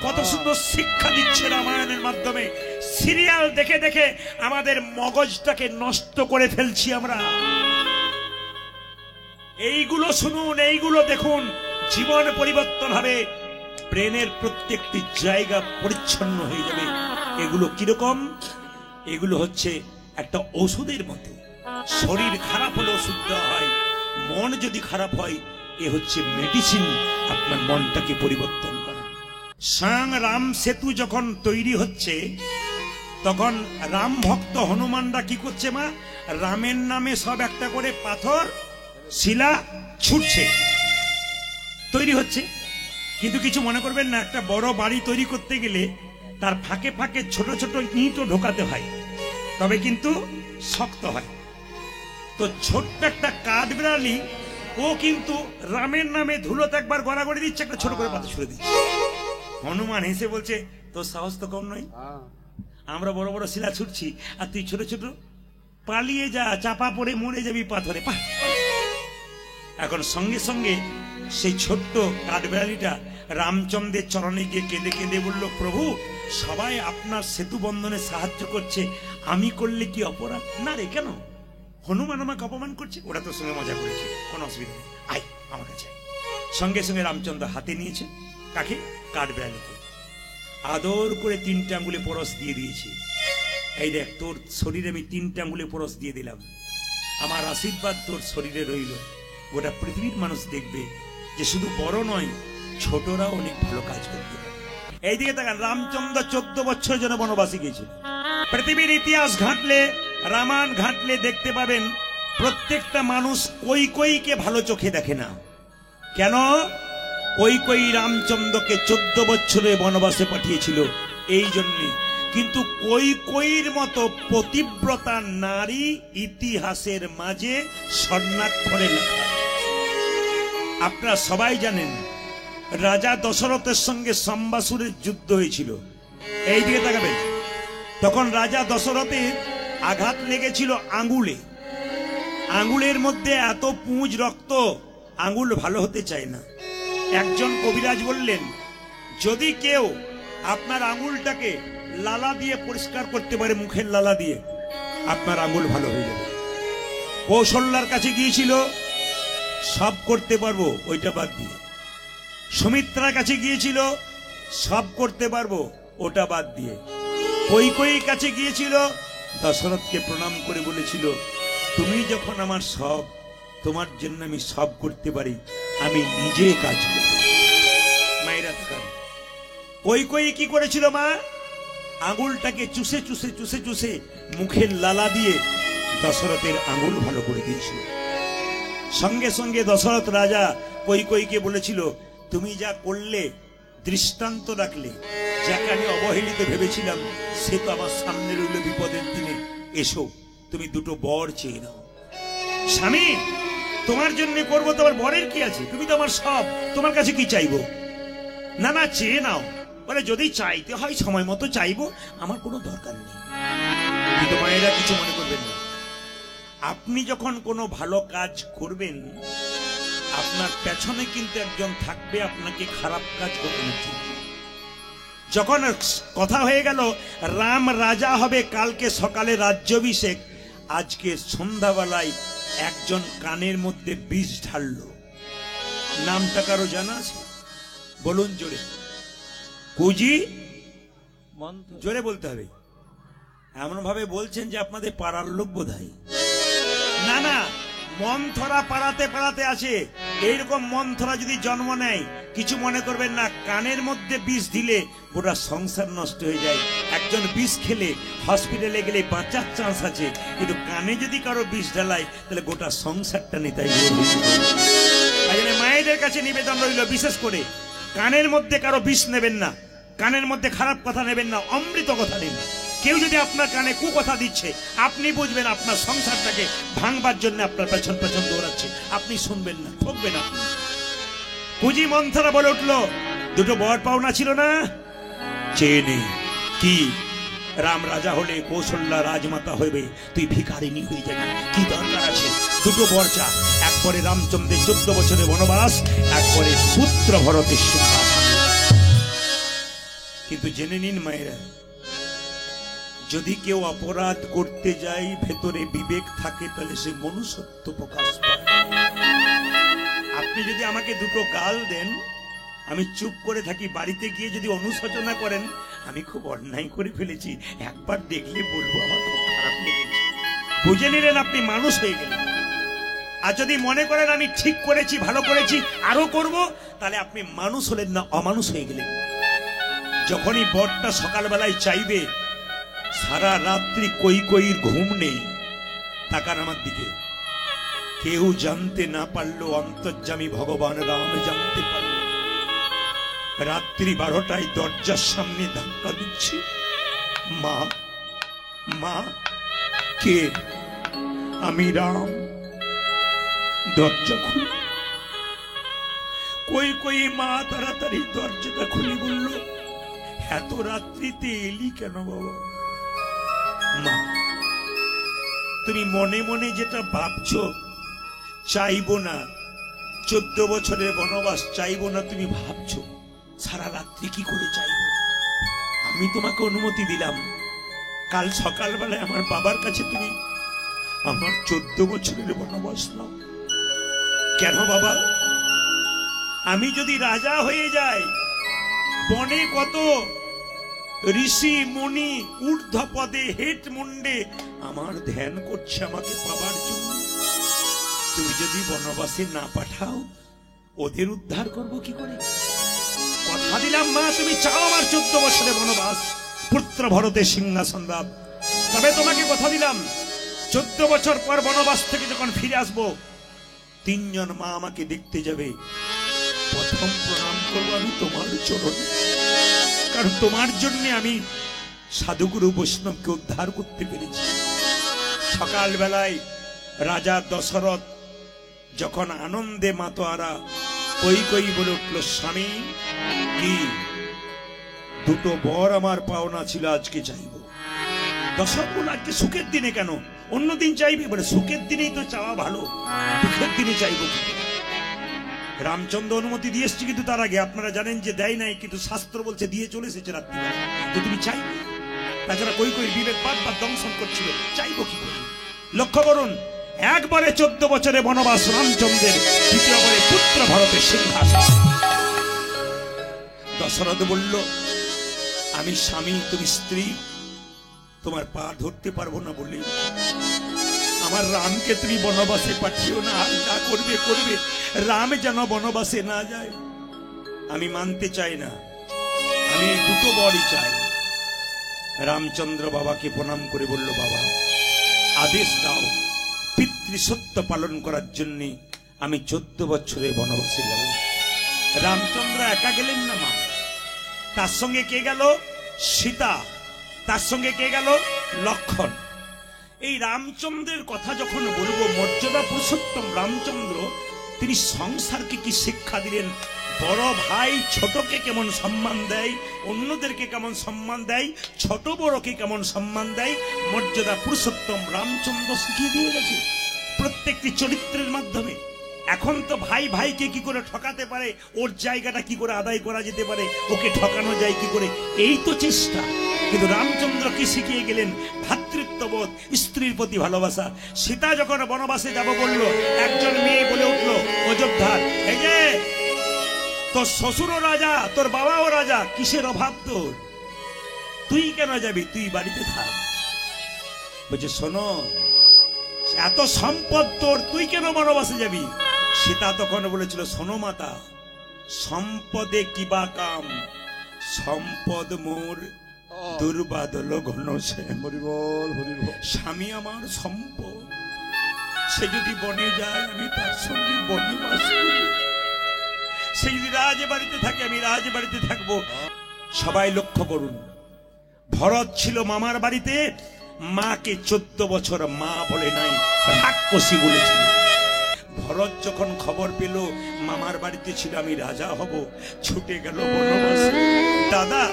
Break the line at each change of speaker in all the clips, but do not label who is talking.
কত সুন্দর শিক্ষা দিচ্ছে রামায়ণের মাধ্যমে। সিরিয়াল দেখে দেখে আমাদের মগজটাকে নষ্ট করে ফেলছি আমরা। এইগুলো শুনুন, এইগুলো দেখুন, জীবন পরিবর্তন হবে, ব্রেনের প্রত্যেকটি জায়গা পরিচ্ছন্ন হয়ে যাবে। এগুলো কিরকম? এগুলো হচ্ছে একটা ওষুধের মতো। শরীর খারাপ হলে ওষুধ দেওয়া হয়, মন যদি খারাপ হয় এ হচ্ছে মেডিসিন আপনার মনটাকে পরিবর্তন করে। স্বয়ং রাম সেতু যখন তৈরি হচ্ছে তখন রাম ভক্ত হনুমানরা কি করছে মা? রামের নামে সব একটা করে পাথর শিলা ছুটছে, তৈরি হচ্ছে। কিন্তু কিছু মনে করবেন না, একটা বড় বাড়ি তৈরি করতে গেলে তার ফাঁকে ফাঁকে ছোট ছোট ইঁটও ঢোকাতে হয়, তবে কিন্তু শক্ত হয়। তো ছোট্ট একটা কাঠবিড়ালি ও কিন্তু রামের নামে ধুলোতে একবার গড়াগড়ি দিচ্ছে, একটা ছোট করে পাথর ছুড়ে দিচ্ছে। হনুমান হেসে বলছে, তোর সাহস তো কম নয়, আমরা বড় বড় শিলা ছুটছি আর তুই ছোট ছোট, পালিয়ে যা, চাপা পড়ে মরে যাবি পাথরে। এখন সঙ্গে সঙ্গে সেই ছোট্ট কাঠবিড়ালিটা রামচন্দ্রের চরণে গিয়ে কেঁদে কেঁদে বলল, প্রভু সবাই আপনার সেতু বন্ধনে সাহায্য করছে, আমি করলে কি অপরাধ? না রে, কেন? হনুমান আমাকে অপমান করছে, ওরা তোর সঙ্গে মজা করেছে, কোনো অসুবিধা নেই, আয় আমার কাছে। সঙ্গে সঙ্গে রামচন্দ্র হাতে নিয়েছে কাকে? কাঠবিড়ালিকে। আদর করে 3টে আঙ্গুলে পরশ দিয়ে দিয়েছি। এই দেখ, তোর শরীরে আমি 3টে আঙ্গুলে পরশ দিয়ে দিলাম, আমার আশীর্বাদ তোর শরীরে রইল। গোটা পৃথিবীর মানুষ দেখবে যে শুধু বড় নয়, ছোটরা অনেক ভালো কাজ করতে পারে। এইদিকে তাকান, রামচন্দ্র 14 বছর জন্য বনবাসী গিয়েছিল। পৃথিবীর ইতিহাস ঘাঁটলে, রামায়ণ ঘাঁটলে দেখতে পাবেন প্রত্যেকটা মানুষ কৈকেয়ীকে ভালো চোখে দেখে না। কেন? কৈকেয়ী রামচন্দ্রকে 14 বছরে বনবাসে পাঠিয়েছিল এই জন্যে। কিন্তু কৈকেয়ীর মতো পতিব্রতা নারী ইতিহাসের মাঝে স্বর্ণাক্ষরে লেখা। আপনারা সবাই জানেন রাজা দশরথের সঙ্গে সম্বাসুরের যুদ্ধ হয়েছিল। এই দিকে তাকাবেন, তখন রাজা দশরথের আঘাত লেগেছিল আঙ্গুলে। আঙ্গুলের মধ্যে এত পুঁজ রক্ত, আঙ্গুল ভালো হতে চায় না। একজন কবিরাজ বললেন, যদি কেউ আপনার আঙ্গুলটাকে লালা দিয়ে পরিষ্কার করতে পারে, মুখের লালা দিয়ে, আপনার আঙ্গুল ভালো হয়ে যাবে। কৌশল্যার কাছে গিয়েছিল, সব করতে পারবো ওইটা বাদ দিয়ে। সুমিত্রার কাছে গিয়েছিল, সব করতে পারবো ওটা বাদ দিয়ে। কৈকেয়ীর কাছে গিয়েছিল, দশরথকে প্রণাম করে বলেছিল, তুমি যখন আমার সব, তোমার জন্য আমি সব করতে পারি, আমি নিজে কাজ করব। মায়েরা থাকান, কৈকেয়ী কি করেছিল মা? আঙুলটাকে চুষে চুষে চুষে চুষে মুখের লালা দিয়ে দশরথের আঙুল ভালো করে দিয়েছিল। সঙ্গে সঙ্গে দশরথ রাজা কৈকেয়ীকে বলেছিল, তুমি যা করলে, দৃষ্টান্ত রাখলে, যাকে আমি অবহেলিত ভেবেছিলাম সে তো আমার সামনে রইল বিপদের দিনে, এসো তুমি 2টো বর চেয়ে নাও। স্বামী, তোমার জন্য করবো, তোমার বরের কি আছে? তুমি তো আমার সব, তোমার কাছে কি চাইবো? না না, চেয়ে নাও। বলে, যদি চাইতে হয় সময় মতো চাইবো, আমার কোনো দরকার নেই। কিন্তু মায়েরা কিছু মনে করবেন না, আপনি যখন কোনো ভালো কাজ করবেন, আপনার পেছনে কিন্তু একজন থাকবে আপনাকে খারাপ কাজ করানোর জন্য। যখন কথা হয়ে গেল রাম রাজা হবে, কালকে সকালে রাজ্যাভিষেক, আজকে সন্ধ্যাবেলায় একজন কানের মধ্যে বিষ ঢাললো। নামটা কারো জানা আছে? বলুন জোরে। কুজি, জোরে বলতে হবে। এমন ভাবে বলছেন যে আপনাদের পাড়ার লোক বোধহয়। না না, মন্থরা পাড়াতে পাড়াতে আছে। এইরকম মন্থরা যদি জন্ম নেয়, কিছু মনে করবেন না, কানের মধ্যে বিষ দিলে গোটা সংসার নষ্ট হয়ে যায়। একজন বিষ খেলে হসপিটালে গেলে বাঁচার চান্স আছে, কিন্তু কানে যদি কারো বিষ ঢালায় তাহলে গোটা সংসারটা নেতাই। মায়েদের কাছে নিবেদন রইল, বিশেষ করে কানের মধ্যে কারো বিষ নেবেন না, কানের মধ্যে খারাপ কথা নেবেন না, অমৃত কথা নেন। কেউ যদি আপনার কানে কুকথা দিচ্ছে, আপনি বুঝবেন আপনার সংসারটাকে ভাঙবার জন্য আপনার পেছন পেছন দৌড়াচ্ছে, আপনি শুনবেন না, ঠকবেন আপনি। কুজি মন্থরা বলে উঠলো, 2টো বর পাওনা ছিল না, চেয়ে নে। কি? রাম রাজা হলে কৌশল্যা রাজমাতা হইবে, তুই ভিখারিনী হয়ে যাবি, কি দরকার আছে? 2টো বর চা। একবারে রামচন্দ্রের 14 বছরের বনবাস, একবারে পুত্র ভরতের সিংহাসন। কিন্তু জেনে নিন মায়েরা, যদি কেউ অপরাধ করতে যায় ভেতরে বিবেক থাকে তাহলে সে মনুষ্যত্ব প্রকাশ পায়। আপনি যদি আমাকে দুটো গাল দেন, আমি চুপ করে থাকি, বাড়িতে গিয়ে যদি অনুশোচনা করেন আমি খুব অন্যায় করে ফেলেছি, একবার দেখলে বলবো আমার খুব খারাপ লেগেছে, বুঝে নিলেন আপনি মানুষ হয়ে গেলেন। আর যদি মনে করেন আমি ঠিক করেছি, ভালো করেছি, আরো করব, তাহলে আপনি মানুষ হলেন না, অমানুষ হয়ে গেলেন। যখনই বরটা সকালবেলায় চাইবে, সারা রাত্রি কই কইর ঘুম নেই, তাকান আমার দিকে, কেউ জানতে না পারলো অন্তর্যামী ভগবান রাম জানতে পারল। রাত্রি 12টায় দরজার সামনে ধাক্কা দিচ্ছি, মা মা, কে? আমি রাম, দরজা খুল। কই কই মা তাড়াতাড়ি দরজাটা খুলে বলল, এত রাত্রিতে এলি কেন বাবা? মা, তুমি মনে মনে যেটা ভাবছো, চাইবো না, 14 বছরের বনবাস চাইবো না তুমি ভাবছো, সারা রাত্রি কি করে চাইবো? আমি তোমাকে অনুমতি দিলাম, কাল সকালবেলায় আমার বাবার কাছে তুমি আমার 14 বছরের বনবাস নাও। কেন বাবা? আমি যদি রাজা হয়ে যাই, বনে কত ঋষি মুনি ঊর্ধ্ব পদে হেট মুন্ডে আমার ধ্যান করছে আমাকে পাবার জন্য, তুমি যদি বনবাসে না পাঠাও ওদের উদ্ধার করব কি করে? কথা দিলাম মা, তুমি চাও আমার 14 বছরের বনবাস, পুত্র ভরতের সিংহাসন লাভ, তবে তোমাকে কথা দিলাম 14 বছর পর বনবাস থেকে যখন ফিরে আসবো, 3 জন মা আমাকে দেখতে যাবে, প্রথম প্রণাম করবো আমি তোমার চরণে, কারণ তোমার জন্য আমি সাধুগুরু বৈষ্ণবকে উদ্ধার করতে পেরেছি। সকালবেলায় রাজা দশরথ যখন আনন্দে মাতোয়ারা কই কই বলে উঠল, স্বামী কি? দুটো বর আমার পাওনা ছিল, আজকে চাইব। দশরথ বলল, আজকে সুখের দিনে কেন, অন্যদিন চাইবি? বলে সুখের দিনেই তো চাওয়া ভালো, দুঃখের দিনে চাইবো কি? রামচন্দ্র অনুমতি দিয়ে এসছি, কিন্তু তার আগে আপনারা জানেন যে দেয় নাই, কিন্তু শাস্ত্র বলছে দিয়ে চলে এসেছে রাত্রি, তো তুমি চাইবে। তাছাড়া কই কই বিবেক বাদ দংশন করছিল, চাইবো কি করে? লক্ষ্য করুন, একবারে 14 বছরে বনবাস রামচন্দ্রের, দ্বিতীয়বারে পুত্র ভরতের সিংহাসন। দশরথ বলল, আমি স্বামী, তুমি স্ত্রী, তোমার পা ধরতে পারবো না বলে আমার রামকে তুমি বনবাসে পাঠিও না, আর যা করবে করবে, রাম যেন বনবাসে না যায়। আমি মানতে চাই না, আমি দুটো বরই চাই। রামচন্দ্র বাবাকে প্রণাম করে বলল, বাবা আদেশ দাও, পিতৃসত্য পালন করার জন্য আমি 14 বছরে বনবাসে যাব। রামচন্দ্র একা গেলেন না মা, তার সঙ্গে কে গেল? সীতা, তার সঙ্গে কে গেল? লক্ষণ। এই রামচন্দ্রের কথা যখন বলবো, মর্যাদা পুরুষোত্তম রামচন্দ্র তিনি সংসারকে কি শিক্ষা দিলেন, বড় ভাই ছোটকে কেমন সম্মান দেয়, অন্যদেরকে কেমন সম্মান দেয়, ছোট বড়কে কেমন সম্মান দেয়, মর্যাদা পুরুষোত্তম রামচন্দ্র শিখিয়ে দিয়ে গেছে প্রত্যেকটি চরিত্রের মাধ্যমে। এখন তো ভাই ভাইকে কি করে ঠকাতে পারে, ওর জায়গাটা কি করে আদায় করা যেতে পারে, ওকে ঠকানো যায় কি করে, এই তো চেষ্টা। কিন্তু রামচন্দ্র কি শিখিয়ে গেলেন? ভ্রাতৃত্ববোধ, স্ত্রীর প্রতি ভালোবাসা। সীতা যখন বনবাসে যাব বলল, একজন মেয়ে বলে উঠলো অযোধ্যার, এই যে তোর শ্বশুরও রাজা, তোর বাবাও রাজা, কিসের অভাব তোর? তুই কেন যাবি? তুই বাড়িতে থাক। বলছে, শোনো, এত সম্পদ তোর, তুই কেন বনবাসে যাবি? সীতা তখন বলেছিল, শোনো মাতা, সম্পদে কিবা কাম, সম্পদ মোর দুর্বাদল ঘন শ্যাম। স্বামী আমার সম্পদ, সে যদি বনে যায় আমি তার সঙ্গে বনে বাস করি, সে যদি রাজবাড়িতে থাকে আমি রাজবাড়িতে থাকবো। সবাই লক্ষ্য করুন, ভরত ছিল মামার বাড়িতে, মাকে 14 বছর মা বলে নাই, রাক্ষসী বলেছিল। ভরত যখন খবর পেল মামার বাড়িতে ছিল আমি রাজা হব, ছুটে গেল বনবাসে। দাদা,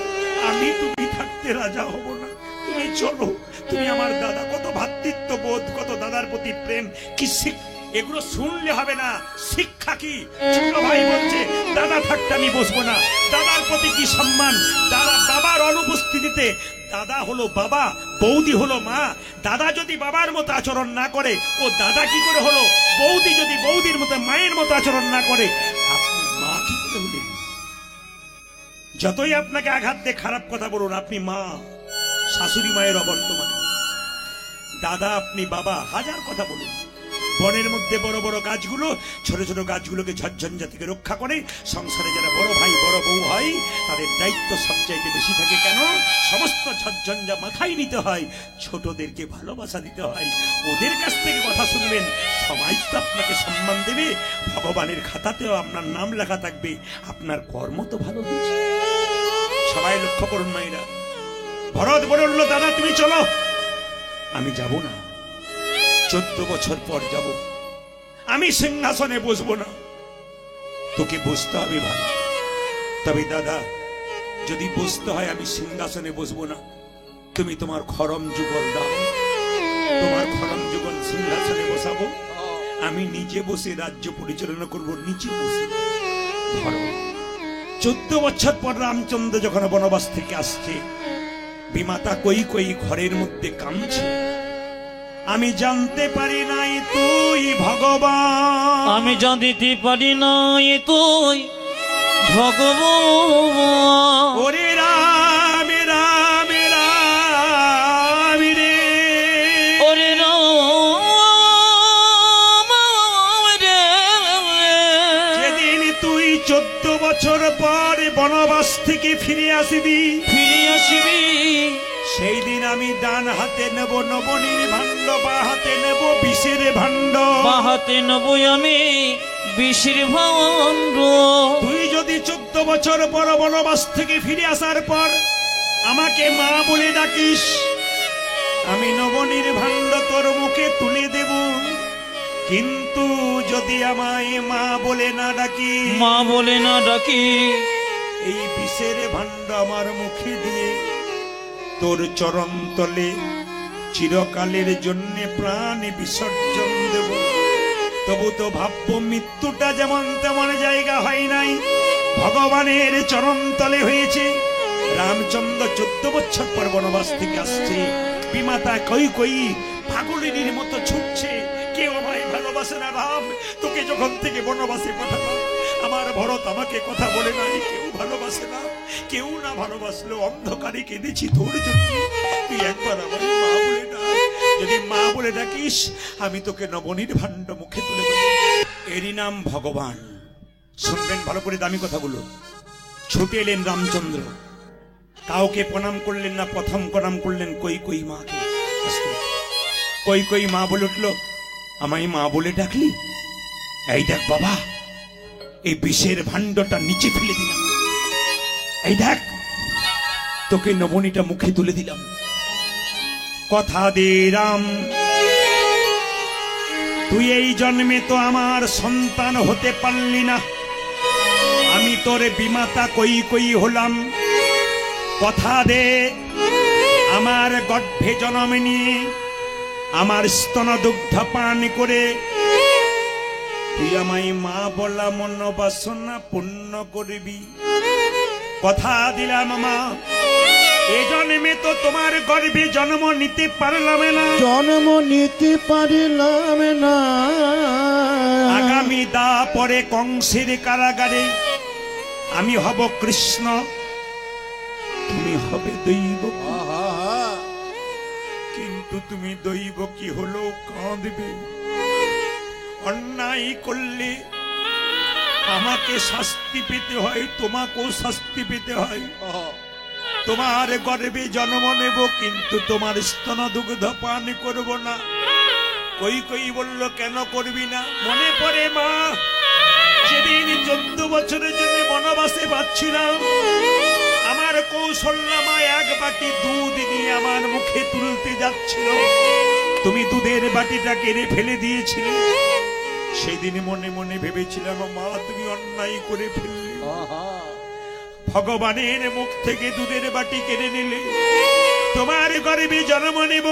আমি তুমি থাকতে রাজা হব না, তুমি চলো, তুমি আমার দাদা। কত ভ্রাতৃত্ব বোধ, কত দাদার প্রতি প্রেম, কি এগুলো শুনলে হবে না। শিক্ষা কি? ছোট ভাই বলছে দাদা থাকতে আমি বসবো না, দাদার প্রতি কি সম্মান, দাদা বাবা পদ্ধতিতে দাদা হলো বাবা, বৌদি হলো মা। দাদা যদি বাবার মতো আচরণ না করে, ও দাদা কি করে হলো? বৌদি যদি বৌদির মতো মায়ের মতো আচরণ না করে, আপনি মা কি করে হলেন? যতই আপনাকে আঘাত দিয়ে খারাপ কথা বলুন, আপনি মা, শাশুড়ি মায়ের অবর্তমানে। দাদা আপনি বাবা, হাজার কথা বলুন। বনের মধ্যে বড় বড় গাছগুলো ছোট ছোট গাছগুলোকে ঝড়ঝঞ্ঝা থেকে রক্ষা করে। সংসারে যারা বড় ভাই বড় বউ হয়, তাদের দায়িত্ব সবচাইতে বেশি থাকে। কেন? সমস্ত ঝড়ঝঞ্ঝা মাথায় নিতে হয়, ছোটদেরকে ভালোবাসা দিতে হয়। ওদের কাছ থেকে কথা শুনবেন, সমাজ তো আপনাকে সম্মান দেবে, ভগবানের খাতাতেও আপনার নাম লেখা থাকবে, আপনার কর্ম তো ভালো হয়েছে। সবাই লক্ষ্য করুন মায়েরা। ভরত বলল, দাদা তুমি চলো। আমি যাব না, 14 বছর পর যাব। আমি সিংহাসনে বসবো না, তোকে বসতে হবে ভাই। তবে দাদা, যদি বসতে হয় আমি সিংহাসনে বসবো না, তুমি তোমার খরম যুগল দাও, তোমার খরম যুগল সিংহাসনে বসাবো, আমি নিজে বসে রাজ্য পরিচালনা করব, নিচে বসে। 14 বছর পর রামচন্দ্র যখন বনবাস থেকে আসছে, বিমাতা কই কই ঘরের মধ্যে কামছে। আমি জানতে পারি নাই তুই ভগবান,
আমি জানতে পারি নাই তুই ভগবান।
ওরে রাম রাম রাম রে,
ওরে রাম রে।
যেদিন তুই 14 বছর পর বনবাস থেকে ফিরে আসবি, সেই দিন আমি ডান হাতে নেব নবনীর ভাণ্ড, বা হাতে নেব বিষের ভাণ্ড।
বা হাতে নেব আমি বিষের ভাণ্ড।
তুই যদি 14 বছর পর বনবাস থেকে ফিরে আসার পর আমাকে মা বলে ডাকিস, আমি নবনীর ভাণ্ড তোর মুখে তুলে দেব। কিন্তু যদি আমায় মা বলে না ডাকি,
মা বলে না ডাকি,
এই বিষের ভাণ্ড আমার মুখে দিয়ে তোর চরণ তলে চিরকালের জন্য প্রাণ বিসর্জন দেব। তবু তো ভাবব মৃত্যুটা যেমন তেমন জায়গা হয় নাই, ভগবানের চরণ তলে হয়েছে। রামচন্দ্র 14 বছর পর বনবাস থেকে আসছে, বিমাতা কই কই পাগলিনীর মতো ছুটছে। কেউ আমায় ভালোবাসে না রাম, তোকে যখন থেকে বনবাসে পাঠালাম, আমার ভরত আমাকে কথা বলে নাই, কেউ ভালোবাসে না। কেউ না ভালোবাসলো, অন্ধকারে কেঁদেছি তোর জন্য। তুই একবার আমার মা বলে ডাক, যদি মা বলে ডাকিস আমি তোকে নবনীর ভাণ্ড মুখে তুলে দেব। এরই নাম ভগবান। শুনবেন ভালো করে দামি কথাগুলো। ছুটে এলেন রামচন্দ্র, কাউকে প্রণাম করলেন না, প্রথম প্রণাম করলেন কই কই মাকে। কই কই মা বলে উঠল, আমায় মা বলে ডাকলি? এই দেখ বাবা, এই বিষের ভাণ্ডটা নিচে ফেলে দিলাম, এই দেখ তোকে নবনীটা মুখে তুলে দিলাম। কথা দে রাম, তুই এই জন্মে তো আমার সন্তান হতে পারলি না, আমি তোর বিমাতা কই কই হলাম। কথা দে, আমার গর্ভে জন্ম নিয়ে আমার স্তন দুগ্ধ পান করে তুই আমায় মা বলা মনোবাসনা পূর্ণ করবি। কথা দিলাম মা, এ জন্মে তো তোমার গর্ভে জন্ম নিতে পারলাম না,
জন্ম নিতে পারলাম না।
আগামী দা পরে কংসের কারাগারে আমি হব কৃষ্ণ, তুমি হবে দৈব। কিন্তু তুমি দৈব কি হলো কাঁদবে। অন্যায় করলে আমাকে শাস্তি পেতে হয়, তোমাকেও শাস্তি পেতে হয়। তোমার গর্ভে জন্ম নেব, কিন্তু তোমার স্তন দুগ্ধ পান করব না। কই কই বলল, কেন করবি না? মনে পড়ে মা, সেদিন 14 বছরের জন্য বনবাসে পাচ্ছিলাম, আমার কৌশল্যা মা এক বাটি দুধ নিয়ে আমার মুখে তুলতে যাচ্ছিল, তুমি দুধের বাটিটা কেড়ে ফেলে দিয়েছিলে। সেদিন মনে মনে ভেবেছিলাম, মা তুমি অন্যায় করে ফেললে, ভগবানের মুখ থেকে দুধের বাটি কেড়ে নিলে। তোমার গর্ভে জন্ম নেব,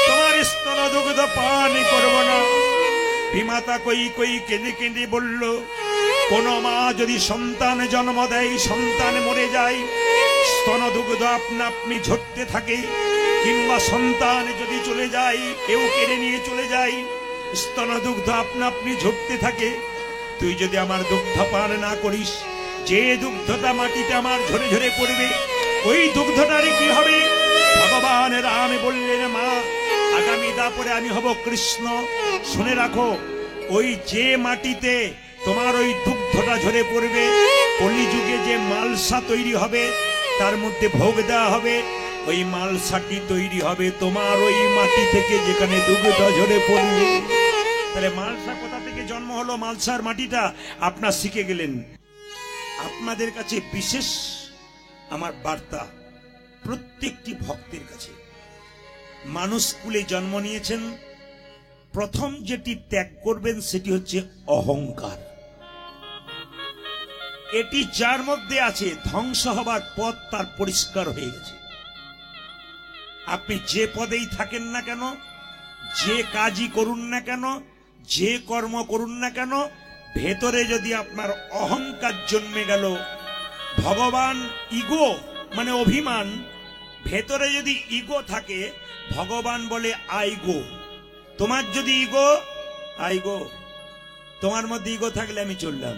তোমার স্তন দুগ্ধ পান করব না। বিমাতা কই কই কেঁদে কেঁদে বলল, কোন মা যদি সন্তান জন্ম দেয়, সন্তান মরে যায়, স্তনদুগ্ধ আপনা আপনি ঝরতে থাকে, কিংবা সন্তান যদি চলে যায়, কেউ কেড়ে নিয়ে চলে যায়, স্তনদুগ্ধ আপনা আপনি ঝরতে থাকে। তুই যদি আমার দুগ্ধ পান না করিস, যে দুগ্ধটা মাটিতে আমার ঝরে ঝরে পড়বে, ওই দুগ্ধটারে কি হবে? ভগবান রাম বললেন, মা আগামী দাপরে আমি হব কৃষ্ণ। শুনে রাখো, ওই যে মাটিতে তোমার ওই দুগ্ধটা ঝরে পড়বে, কলিযুগে যে মালসা তৈরি হবে, তার মধ্যে ভোগ দেওয়া হবে, ওই মালসাটি তৈরি হবে তোমার ওই মাটি থেকে যেখানে দুগ্ধ ঝরে পড়বে। তাহলে মালসা কোথা থেকে জন্ম হলো? মালসার মাটিটা আপনার শিখে গেলেন। আপনাদের কাছে বিশেষ আমার বার্তা, প্রত্যেকটি ভক্তের কাছে, মানুষ কুলে জন্ম নিয়েছেন, প্রথম যেটি ত্যাগ করবেন সেটি হচ্ছে অহংকার। এটি যার মধ্যে আছে, ধ্বংস হবার পথ তার পরিষ্কার হয়ে গেছে। আপনি যে পদেই থাকেন না কেন, যে কাজই করুন না কেন, যে কর্ম করুন না কেন, ভেতরে যদি আপনার অহংকার জন্মে গেল, ভগবান ইগো মানে অভিমান, ভেতরে যদি ইগো থাকে, ভগবান বলে আই গো। তোমার যদি ইগো, আই গো, তোমার মধ্যে ইগো থাকলে আমি চললাম।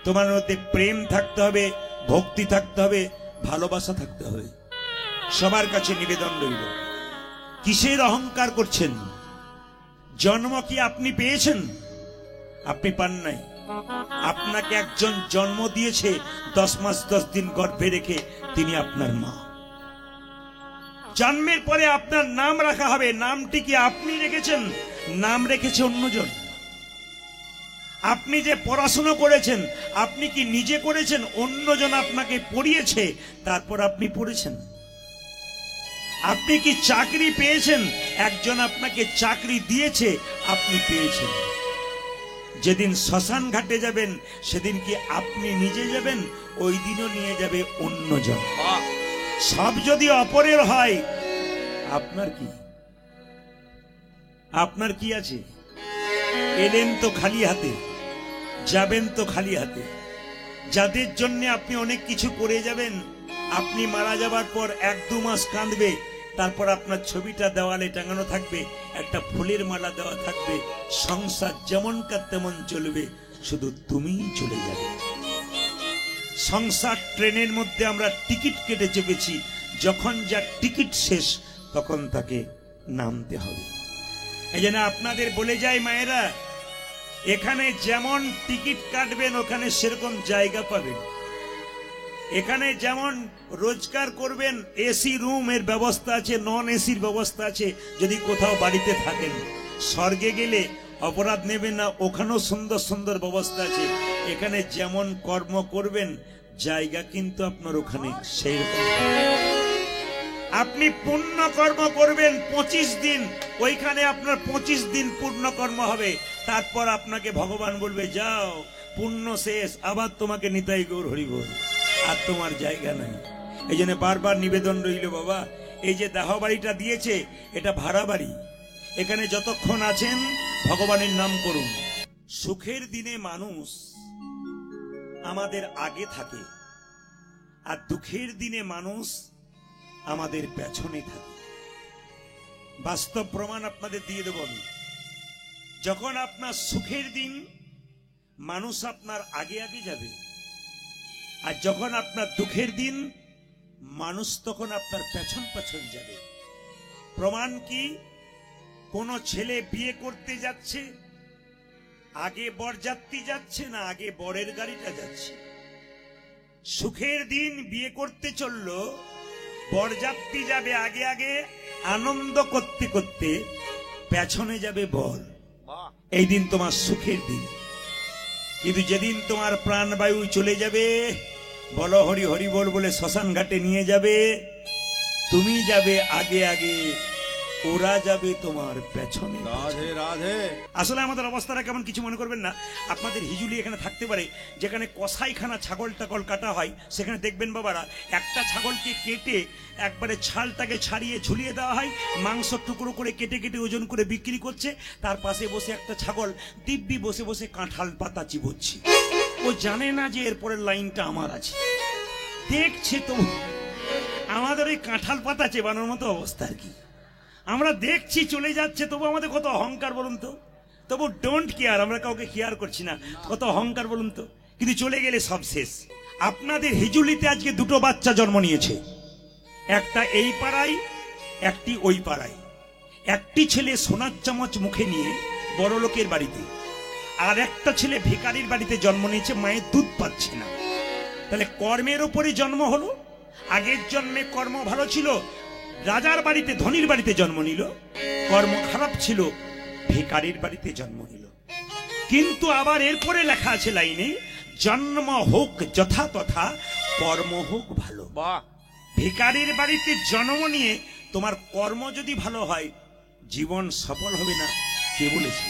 তোমার মধ্যে প্রেম থাকতে হবে, ভক্তি থাকতে হবে, ভালোবাসা থাকতে হবে। সবার কাছে নিবেদন রইল, কিসের অহংকার করছেন? জন্ম কি আপনি পেয়েছেন? আপনি পান নাই। আপনাকে একজন জন্ম দিয়েছে, 10 মাস 10 দিন গর্ভে রেখে, তিনি আপনার মা। জন্মের পরে আপনার নাম রাখা হবে, নামটি কি আপনি রেখেছেন? নাম রেখেছে অন্যজন। আপনি যে পড়াশোনা করেছেন, আপনি কি নিজে করেছেন? অন্যজন আপনাকে পড়িয়েছে, তারপর আপনি পড়েছেন। আপনি কি চাকরি পেয়েছেন? একজন আপনাকে চাকরি দিয়েছে, আপনি পেয়েছেন। যেদিন শ্মশান ঘাটে যাবেন, সেদিন কি আপনি নিজে যাবেন? ওই দিনও নিয়ে যাবে অন্যজন। সব যদি অপরের হয়, আপনার কি? আপনার কি আছে? এলেন তো খালি হাতে, যাবেন তো খালি হাতে। যাদের জন্য আপনি অনেক কিছু করে যাবেন, আপনি মারা যাবার পর 1-2 মাস কাঁদবে, তারপর আপনার ছবিটা দেওয়ালে টাঙানো থাকবে, একটা ফুলের মালা দেওয়া থাকবে, সংসার যেমনকার তেমন চলবে, শুধু তুমিই চলে যাবে। সংসার ট্রেনের মধ্যে আমরা টিকিট কেটে চেপেছি, যখন যার টিকিট শেষ তখন তাকে নামতে হবে। এই জন্য আপনাদের বলে যায় মায়েরা, এখানে যেমন টিকিট কাটবেন ওখানে সেরকম জায়গা পাবেন। এখানে যেমন রোজগার করবেন, এসি রুমের ব্যবস্থা আছে, নন এসির ব্যবস্থা আছে। যদি কোথাও বাড়িতে থাকেন, স্বর্গে গেলে অপরাধ নেবেন না, ওখানেও সুন্দর সুন্দর ব্যবস্থা আছে। এখানে যেমন কর্ম করবেন, জায়গা কিন্তু আপনার ওখানে সেই রকম। আপনি পুণ্য কর্ম করবেন 25 দিন, ওইখানে আপনার 25 দিন পূর্ণ কর্ম হবে। তারপর আপনাকে ভগবান বলবে, যাও পুণ্য শেষ, আবার তোমাকে নিতাই গৌর হরি বল, আর তোমার জায়গা নাই। এই জন্য বারবার নিবেদন রইল, বাবা এই যে দেহ বাড়িটা দিয়েছে, এটা ভাড়া বাড়ি। এখানে যতক্ষণ আছেন ভগবানের নাম করুন। সুখের দিনে মানুষ আমাদের আগে থাকে, আর দুঃখের দিনে মানুষ আমাদের পেছনে থাকে। বাস্তব প্রমাণ আপনাদের দিয়ে দেব। যখন আপনার সুখের দিন, মানুষ আপনার আগে আগে যাবে, আর যখন আপনার দুঃখের দিন, মানুষ তখন আপনার পেছন পেছন যাবে। প্রমাণ কি? কোন ছেলে বিয়ে করতে যাচ্ছে, আগে বরযাত্রী যাচ্ছে না আগে বরের গাড়িটা যাচ্ছে? সুখের দিন বিয়ে করতে চললো, বরযাত্রী যাবে আগে আগে, আনন্দ করতে করতে পেছনে যাবে বর। এই দিন তোমার সুখের দিন। কিন্তু যেদিন তোমার প্রাণবায়ু চলে যাবে, বলো হরি হরি বল বলে শ্মশান ঘাটে নিয়ে যাবে, তুমি যাবে আগে আগে, ওরা যাবে তোমার পেছনে।
রাধে রাধে।
আসলে আমাদের অবস্থাটা কেমন কিছু মনে করবেন না। আপনাদের হিজুলি এখানে থাকতে পারে, যেখানে কসাইখানা ছাগল টাগল কাটা হয়, সেখানে দেখবেন বাবারা, একটা ছাগলকে কেটে একবারে ছালটাকে ছাড়িয়ে ঝুলিয়ে দেওয়া হয়, মাংস টুকরো করে কেটে কেটে ওজন করে বিক্রি করছে। তার পাশে বসে একটা ছাগল দিব্যি বসে বসে কাঁঠাল পাতা চিবোচ্ছে। ও জানে না যে এরপরের লাইনটা আমার আছে, দেখছে তো আমাদের ওই কাঁঠাল পাতা চেবানোর মতো অবস্থা আর কি। আমরা দেখছি চলে যাচ্ছে, তবু আমাদের কত অহংকার বলুন তো। তবু ডোন্ট কেয়ার, আমরা কাউকে কেয়ার করছি না, কত অহংকার বলুন তো। কিন্তু চলে গেলে সব শেষ। আপনাদের হিজুলিতে আজকে দুটো বাচ্চা জন্ম নিয়েছে, একটা এই পাড়ায়, একটি ওই পাড়ায়। একটি ছেলে সোনার চামচ মুখে নিয়ে বড় লোকের বাড়িতে, আর একটা ছেলে ভিখারির বাড়িতে জন্ম নিয়েছে, মায়ের দুধ পাচ্ছে না। তাহলে কর্মের ওপরে জন্ম হলো। আগের জন্মে কর্ম ভালো ছিল, রাজার বাড়িতে ধনীর বাড়িতে জন্ম নিল। কর্ম খারাপ ছিল, ভিখারির বাড়িতে জন্ম নিল। কিন্তু আবার এরপরে লেখা আছে লাইনে, জন্ম হোক যথা তথা, কর্ম হোক ভালো।
বাহ,
ভিখারির বাড়িতে জন্ম নিয়ে তোমার কর্ম যদি ভালো হয়, জীবন সফল হবে না। কে বলেছে?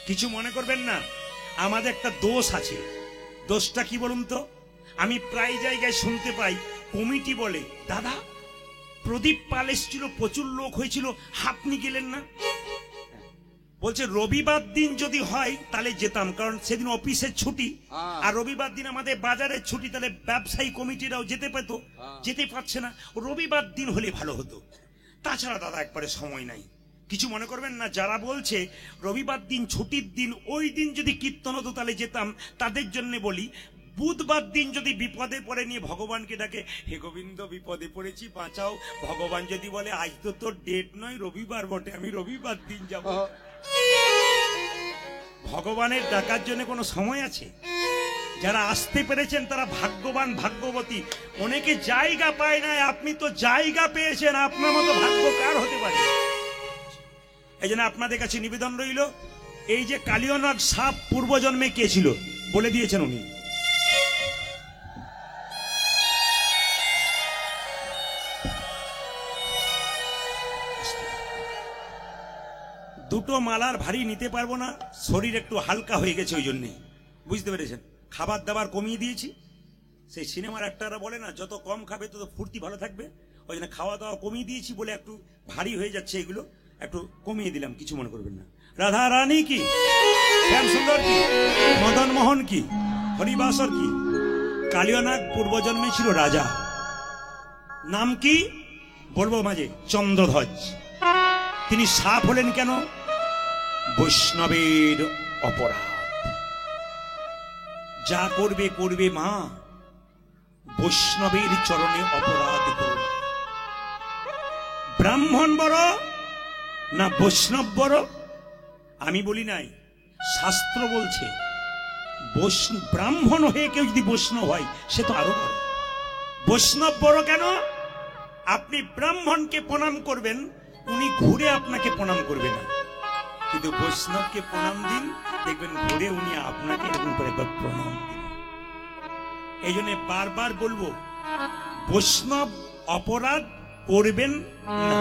কিছু মনে করবেন না। আমাদের একটা দোষ আছে। দোষটা কি বলুন তো? আমি প্রায় জায়গায় শুনতে পাই, কমিটি বলে, দাদা প্রদীপ পাল এসেছিল, প্রচুর লোক হয়েছিল, আপনি গেলেন না। বলছে রবিবার দিন যদি হয় তাহলে যেতাম, কারণ সেদিন অফিসের ছুটি, আর রবিবার দিন আমাদের বাজারের ছুটি, তাহলে ব্যবসায়ী কমিটিরাও যেতে পেত, যেতে পারছে না। রবিবার দিন হলে ভালো হতো। তাছাড়া দাদা একবারে সময় নাই। কিছু মনে করবেন না। যারা বলছে রবিবার দিন ছুটির দিন, ওই দিন যদি কীর্তন হতো তাহলে যেতাম, তাদের জন্য বলি, বুধবার দিন যদি বিপদে পড়ে নিয়ে ভগবানকে ডাকে, হে গোবিন্দ বিপদে পড়েছি বাঁচাও, ভগবান যদি বলে আজ তো তোর ডেট নয়, রবিবার বটে, আমি রবিবার দিন যাব। ভগবানের ডাকার জন্য কোনো সময় আছে? যারা আসতে পেরেছেন তারা ভাগ্যবান, ভাগ্যবতী। অনেকে জায়গা পায় না, আপনি তো জায়গা পেয়েছেন, আপনার মতো ভাগ্য কার হতে পারে? এই জন্য আপনাদের কাছে নিবেদন রইল, এই যে কালিয়নাগ সাপ পূর্বজন্মে কে ছিল বলে দিয়েছেন উনি। দুটো মালার ভারী নিতে পারবো না, শরীর একটু হালকা হয়ে গেছে, ওই জন্যে, বুঝতে পেরেছেন? খাবার দাবার কমিয়ে দিয়েছি। সেই সিনেমার একটারা বলে না, যত কম খাবে তত ফুর্তি ভালো থাকবে। ওই জন্য খাওয়া দাওয়া কমিয়ে দিয়েছি বলে একটু ভারী হয়ে যাচ্ছে, এগুলো একটু কমিয়ে দিলাম, কিছু মনে করবেন না। রাধা রানী কি, শ্যাম সুন্দর কি, মদন মোহন কি, হরিবাসর কি, কালিয়নাগ পূর্বজন্মে ছিল রাজা। নাম কি বলবো মাঝে? চন্দ্রধ্বজ। তিনি সাপ হলেন কেন? বৈষ্ণবের অপরাধ। যা করবে করবে মা, বৈষ্ণবের চরণে অপরাধ করবে। ব্রাহ্মণ বড় না বৈষ্ণব বড়? আমি বলি নাই, শাস্ত্র বলছে। ব্রাহ্মণ হয়ে কেউ যদি বৈষ্ণব হয়, সে তো আরো বড়। বৈষ্ণব বড় কেন? আপনি ব্রাহ্মণকে প্রণাম করবেন, উনি ঘুরে আপনাকে প্রণাম করবে না। কিন্তু বৈষ্ণবকে প্রণাম দিন, দেখবেন ঘুরে উনি আপনাকে এরকম করে একবার প্রণাম দিন। এই জন্য বারবার বলবো, বৈষ্ণব অপরাধ করবেন না।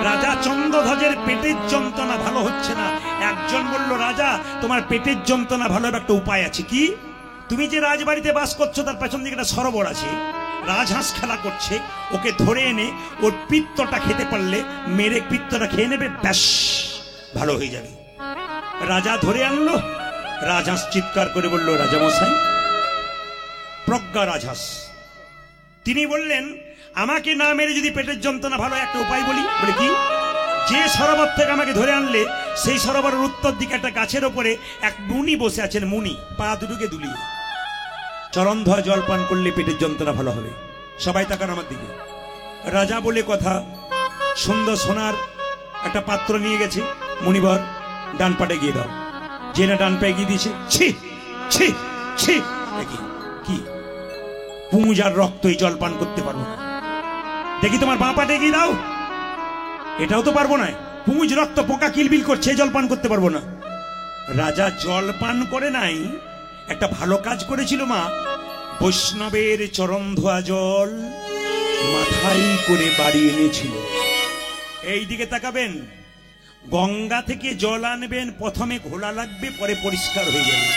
রাজা চন্দ্রধ্বজের পেটের যন্ত্রণা ভালো হচ্ছে না। একজন বলল, রাজা তোমার পেটের যন্ত্রণা ভালো হবে, একটা উপায় আছে। কি? তুমি যে রাজবাড়িতে বাস করছো তার পেছন দিকে একটা সরোবর আছে, রাজহাঁস খেলা করছে, ওকে ধরে এনে ওর পিত্তটা খেতে পারলে, মেরে পিত্তটা খেয়ে নেবে, ব্যাস ভালো হয়ে যাবে। রাজা ধরে আনলো, রাজহাঁস চিৎকার করে বলল, রাজা মশাই, প্রজ্ঞা রাজহাঁস। তিনি বললেন, আমাকে না মেরে যদি পেটের যন্ত্রণা ভালো, একটা উপায় বলি। বলে কি? যে সরোবর থেকে আমাকে ধরে আনলে, সেই সরোবরের উত্তর দিকে একটা গাছের ওপরে এক মুনি বসে আছেন, মুনি পা দুটোকে দুলিয়ে চরণ ধোয়া জল পান করলে পেটের যন্ত্রণা ভালো হবে। সবাই তাকান আমার দিকে। রাজা বলে কথা, সুন্দর সোনার একটা পাত্র নিয়ে গেছে, মুনিবর ডান পাটে গিয়ে দাও। যে না ডান পায়ে গিয়ে দিয়েছে, ছি ছি ছি, দেখি কি পুঁজার রক্ত, এই জল পান করতে পারবো না। দেখি তোমার বাঁ পাটে গিয়ে দাও, এটাও তো পারবো না। পুঁজ রক্ত, পোকা কিলবিল করছে, জল পান করতে পারবো না। রাজা জল পান করে নাই, একটা ভালো কাজ করেছিল মা। বৈষ্ণবের চরণ ধোয়া জল মাথায় করে বাড়ি এনেছিল। এই দিকে তাকাবেন, গঙ্গা থেকে জল আনবেন, প্রথমে ঘোলা লাগবে, পরে পরিষ্কার হয়ে যাবে।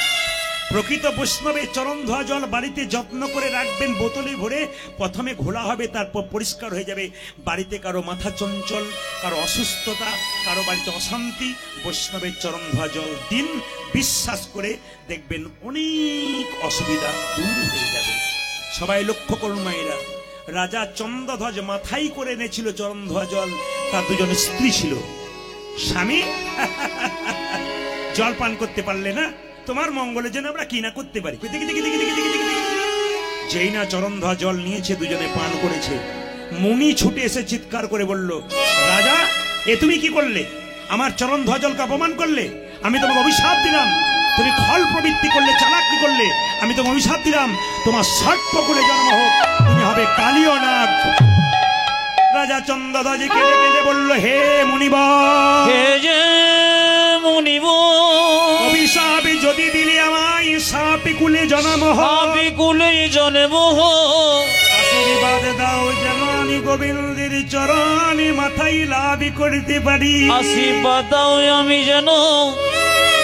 প্রকৃত বৈষ্ণবের চরণ ধোয়া জল বাড়িতে যত্ন করে রাখবেন, বোতলে ভরে, প্রথমে ঘোলা হবে, তারপর পরিষ্কার হয়ে যাবে। বাড়িতে কারো মাথা চঞ্চল, কারো অসুস্থতা, কারো বাড়িতে অশান্তি, বৈষ্ণবের চরণ ধোয়া জল দিন, বিশ্বাস করে দেখবেন অনেক অসুবিধা দূর হয়ে যাবে। সবাই লক্ষ্য করুন মায়েরা, রাজা চন্দ্রধ্বজ মাথায় করে এনেছিল চরণধোয়া জল। তার দুজন স্ত্রী ছিল। স্বামী জল পান করতে পারলে না, তোমার মঙ্গলের জন্য আমরা কি না করতে পারি। যেই না চরণধোয়া জল নিয়েছে, দুজনে পান করেছে, মুনি ছুটে এসে চিৎকার করে বলল, রাজা এ তুমি কি করলে? আমার চরণধোয়া জলকে অপমান করলে। আমি তোমাকে অভিশাপ দিলাম, তুমি খল প্রবৃত্তি করলে, চালাকি করলে। আমি তোমাকে অভিশাপ দিলাম, তোমার সর্পকুলে জন্ম হোক, তুমি হবে কালীয় নাগ। রাজা চন্দ্রধ্বজ কেঁদে কেঁদে বলল, হে মুনিবর,
হে যে মুনিবর,
অভিশাপে যদি দিলে আমায় সাপে কুলে জন্ম হোক,
সাপে কুলে জন্ম হোক,
আশীর্বাদ দাও যেন আমি গোবিন্দের চরণে মাথায় লাভ করতে পারি।
আশীর্বাদ দাও আমি যেন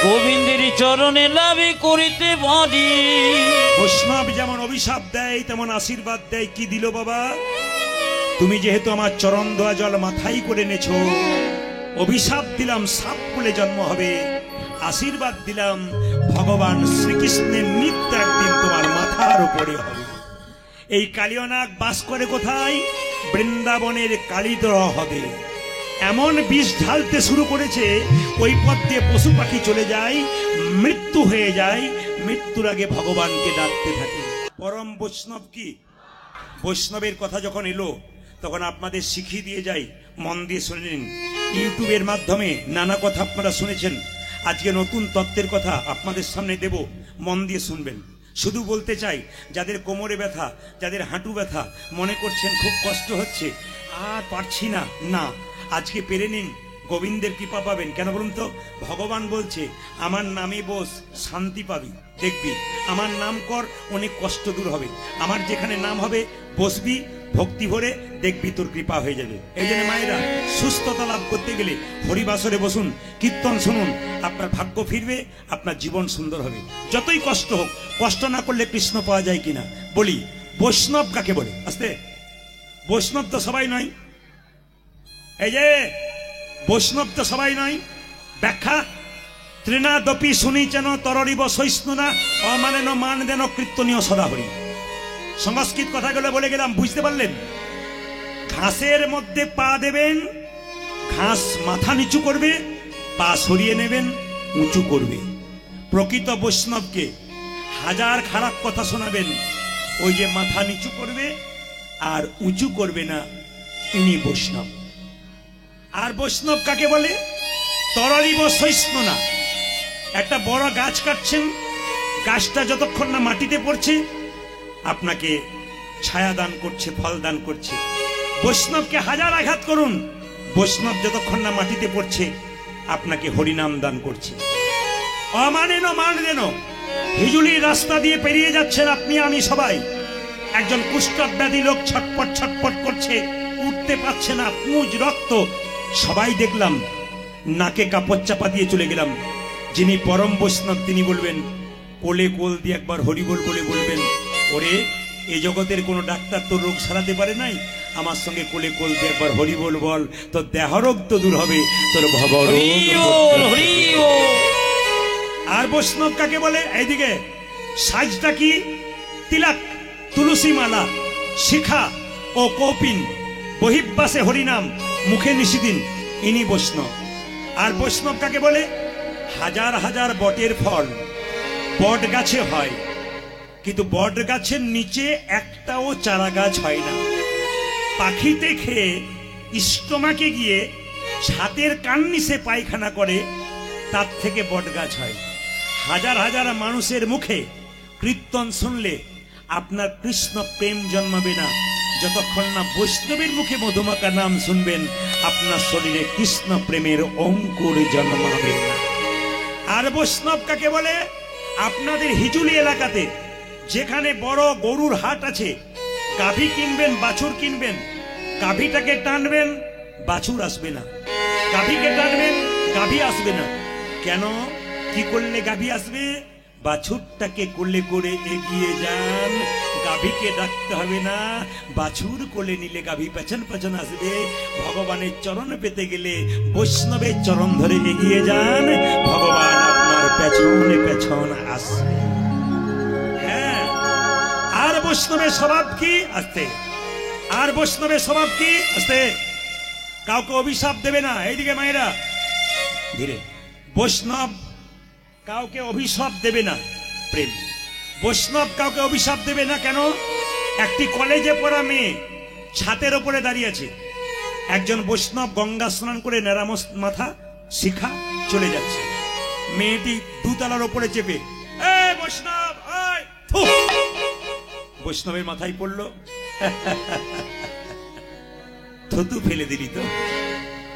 গোবিন্দের চরণে লাভ করিতে পারি।
বৈষ্ণব যেমন অভিশাপ দেয় তেমন আশীর্বাদ দেয়। কি দিল বাবা? তুমি যেহেতু আমার চরণ ধোয়া জল মাথায় করে এনেছো, অভিশাপ দিলাম সাপ কুলে জন্ম হবে, আশীর্বাদ দিলাম ভগবান শ্রীকৃষ্ণের নিত্য একদিন তোমার মাথার উপরে হবে। এই কালীয়নাগ বাস করে কোথায়? বৃন্দাবনের কালীদহ হবে। এমন বিষ ঢালতে শুরু করেছে, ওই পথ দিয়ে পশু পাখি চলে যায়, মৃত্যু হয়ে যায়। মৃত্যুর আগে ভগবানকে ডাকতে থাকে। পরম বৈষ্ণব কি? বৈষ্ণবের কথা যখন এলো তখন আপনাদের শিখিয়ে দিয়ে যাই, মন দিয়ে শুনে নিন। ইউটিউবের মাধ্যমে নানা কথা আপনারা শুনেছেন, আজকে নতুন তত্ত্বের কথা আপনাদের সামনে দেব, মন দিয়ে শুনবেন। শুধু বলতে চাই, যাদের কোমরে ব্যথা, যাদের হাঁটু ব্যথা, মনে করছেন খুব কষ্ট হচ্ছে, আর পারছি না, না, আজকে পেরে নিন, গোবিন্দের কৃপা পাবেন। কেন বলুন তো? ভগবান বলছে, আমার নামে বস, শান্তি পাবি, দেখবি। আমার নাম কর, অনেক কষ্ট দূর হবে। আমার যেখানে নাম হবে বসবি, ভক্তি ভরে দেখবি, তোর কৃপা হয়ে যাবে। এই জন্য মায়েরা, সুস্থতা লাভ করতে গেলে হরিবাসরে বসুন, কীর্তন শুনুন, আপনার ভাগ্য ফিরবে, আপনার জীবন সুন্দর হবে। যতই কষ্ট হোক, কষ্ট না করলে কৃষ্ণ পাওয়া যায় কিনা বলি। বৈষ্ণব কাকে বলে? আস্তে, বৈষ্ণব তো সবাই নয়। এই যে বৈষ্ণব তো সবাই নয়। ব্যাখ্যা, তৃণাদপি শুনিছেন তররিব সহিষ্ণুনা অমানেন মান দেন কীর্তনীয় সদাহরি। সংস্কৃত কথাগুলো বলে গেলাম, বুঝতে পারলেন? ঘাসের মধ্যে পা দেবেন, ঘাস মাথা নিচু করবে, পা সরিয়ে নেবেন, উঁচু করবে। প্রকৃত বৈষ্ণবকে হাজার খারাপ কথা শোনাবেন, ওই যে মাথা নিচু করবে আর উঁচু করবে না, তিনি বৈষ্ণব। আর বৈষ্ণব কাকে বলে? তররিব সহিষ্ণুনা। একটা বড় গাছ কাটছেন, গাছটা যতক্ষণ না মাটিতে পড়ছে আপনাকে ছায়া দান করছে, ফল দান করছে। বৈষ্ণবকে হাজার আঘাত করুন, বৈষ্ণব যতক্ষণ না মাটিতে পড়ছে আপনাকে হরিনাম দান করছে। অমানেন মান দেন। হিজুলির রাস্তা দিয়ে পেরিয়ে যাচ্ছেন আপনি, আমি, সবাই। একজন কুষ্ঠব্যাধি লোক ছটপট ছটপট করছে, উঠতে পারছে না, পুঁজ রক্ত, সবাই দেখলাম, নাকে কাপড় চাপা দিয়ে চলে গেলাম। যিনি পরম বৈষ্ণব তিনি বলবেন, কোলে কোল দিয়ে একবার হরিবোল বলে বলবেন, ওরে এই জগতের কোনো ডাক্তার তোর রোগ সারাতে পারে নাই, আমার সঙ্গে কোলে কোল দিয়ে একবার হরিবোল বল, তোর দেহরোগ তো দূর হবে, তোর ভবরোগ। আর বৈষ্ণব কাকে বলে? এইদিকে সাজটা কি? তিলক, তুলসী মালা, শিখা ও কৌপিন, বহির্বাসে হরিনাম, মুখে নিষিদিন, ইনি বৈষ্ণব। আর বৈষ্ণব কাকে বলে? হাজার হাজার বটের ফল বট গাছে হয়, কিন্তু বট গাছের নিচে একটাও চারা গাছ হয় না। পাখিতে খেয়ে স্টোমাকে গিয়ে ছাতের কান্নিসে পায়খানা করে, তার থেকে বট গাছ হয়। হাজার হাজার মানুষের মুখে কীর্তন শুনলে আপনার কৃষ্ণ প্রেম জন্মাবে না। যতক্ষণ না বৈষ্ণবের মুখে মধুমাকা নাম শুনবেন, আপনার শরীরে কৃষ্ণ প্রেমের অঙ্কুর জন্মাবে না। আর বৈষ্ণব কাকে বলে? আপনাদের হিজুলি এলাকাতে যেখানে বড় গরুর হাট আছে, গাভী কিনবেন, বাছুর কিনবেন, গাভীটাকে টানবেন, বাছুর আসবে না, গাভীকে টানবেন, গাভী আসবে না। কেন? কি করলে গাভী আসবে? বাছুরটাকে কোলে করে এগিয়ে যান, গাভীকে ডাকতে হবে না। বাছুর কোলে নিলে গাভী পেছন পেছন আসবে। ভগবানের চরণ পেতে গেলে বৈষ্ণবের চরণ ধরে এগিয়ে যান, ভগবান আপনার পেছনে পেছন আসবে। হ্যাঁ, আর বৈষ্ণবের স্বভাব কি? আসতে আর বৈষ্ণবের স্বভাব কি? আস্তে, কাউকে অভিশাপ দেবে না। এইদিকে মায়েরা ধীরে। বৈষ্ণব কাউকে অভিশাপ দেবে না, প্রেম। বৈষ্ণব কাউকে অভিশাপ দেবে না। কেন? একটি কলেজে পড়া মেয়ে ছাতের ওপরে দাঁড়িয়ে আছে, একজন বৈষ্ণব গঙ্গা স্নান করে নেরামস মাথা শিখা চলে যাচ্ছে। মেয়েটি দুতলার ওপরে চেপে, এ বৈষ্ণব, বৈষ্ণবের মাথায় পড়লো, থুতু ফেলে দিলি তো?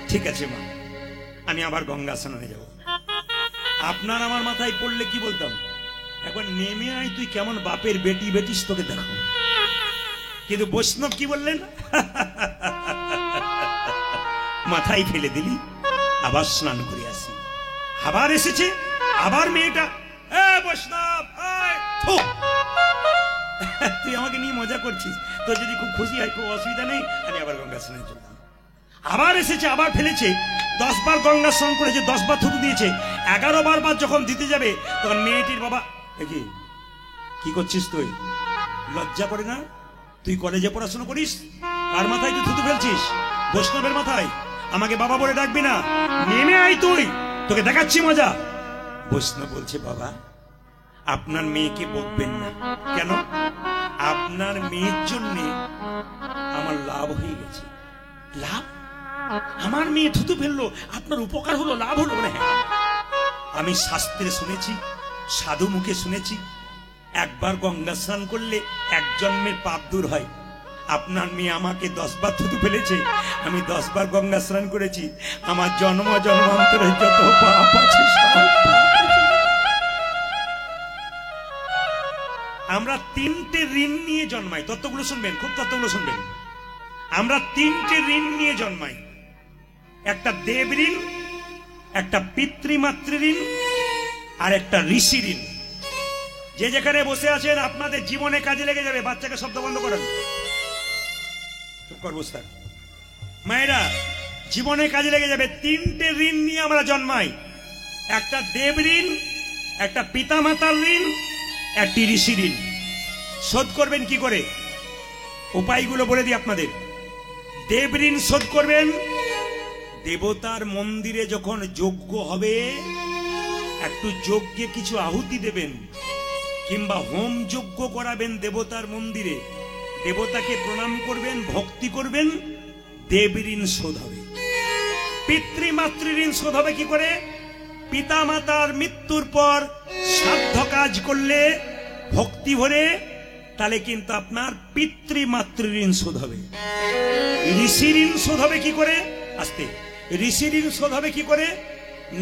ঠিক আছে মা, আমি আবার গঙ্গা স্নানে যাব। আপনার আমার মাথায় পড়লে কি বলতাম? এখন নেমে আয়, তুই কেমন বাপের বেটি বেটিস, তোকে দেখো। কিন্তু বৈষ্ণব কি বললেন? মাথায় ফেলে দিলি, আবার স্নান করে আসি। আবার এসেছে, আবার মেয়েটা, এ বৈষ্ণব, তুই আমাকে নিয়ে মজা করছিস, তোর যদি খুব খুশি হয় খুব অসুবিধা নেই, আমি আবার গঙ্গা স্নানে চললাম। আবার এসেছে, আবার ফেলেছে, 10 বার গঙ্গা স্নান করেছে, 10 বার থুতু দিয়েছে। 11 বার যখন দিতে যাবে তখন মেয়েটির বাবা, কি করছিস তুই? লজ্জা করে না? তুই কলেজে পড়াশোনা করিস, কার মাথায় তুই থুতু ফেলছিস? বৈষ্ণবের মাথায়। আমাকে বাবা বলে ডাকবি না, নেমে আয় তুই, তোকে দেখাচ্ছি মজা। বৈষ্ণব বলছে, বাবা আপনার মেয়েকে বকবেন না। কেন? আপনার মেয়ের জন্য আমার লাভ হয়ে গেছে। লাভ? আমার মেয়ে থুতু ফেললো, আপনার উপকার হলো, লাভ হলো? না, আমি শাস্ত্রে শুনেছি, সাধু মুখে শুনেছি, একবার গঙ্গা স্নান করলে 1 জন্মের পাপ দূর হয়। আপনার মেয়ে আমাকে 10 বার থুতু ফেলেছে, আমি 10 বার গঙ্গা স্নান করেছি, আমার জন্ম জন্মান্তরের যত পাপ আছে সব। আমরা 3টে ঋণ নিয়ে জন্মাই। তত্ত্বগুলো শুনবেন, খুব তত্ত্বগুলো শুনবেন। আমরা 3টে ঋণ নিয়ে জন্মাই। একটা দেব ঋণ, একটা পিতৃমাতৃ ঋণ, আর একটা ঋষি ঋণ। যে যেখানে বসে আছেন আপনাদের জীবনে কাজে লেগে যাবে। বাচ্চাকে শব্দ বন্ধ করেন, চুপ কর, বসে থাক। মায়েরা, জীবনে কাজে লেগে যাবে। 3টে ঋণ নিয়ে আমরা জন্মাই। একটা দেব ঋণ, একটা পিতামাতার ঋণ, একটি ঋষি ঋণ। শোধ করবেন কি করে? উপায়গুলো বলে দিই আপনাদের। দেব ঋণ শোধ করবেন, দেবতার মন্দিরে যখন যজ্ঞ হবে একটু যজ্ঞে কিছু আহুতি দেবেন, কিংবা হোম যজ্ঞ করাবেন দেবতার মন্দিরে, দেবতাকে প্রণাম করবেন, ভক্তি করবেন, দেব ঋণ শোধ হবে। পিতৃমাতৃ ঋণ শোধ হবে কি করে? পিতা মাতার মৃত্যুর পর শ্রাদ্ধ কাজ করলে ভক্তি ভরে, তাহলে কিন্তু আপনার পিতৃমাতৃ ঋণ শোধ হবে। ঋষি ঋণ শোধ হবে কি করে? আস্তে। ঋষি ঋণ শোধ হবে কি করে?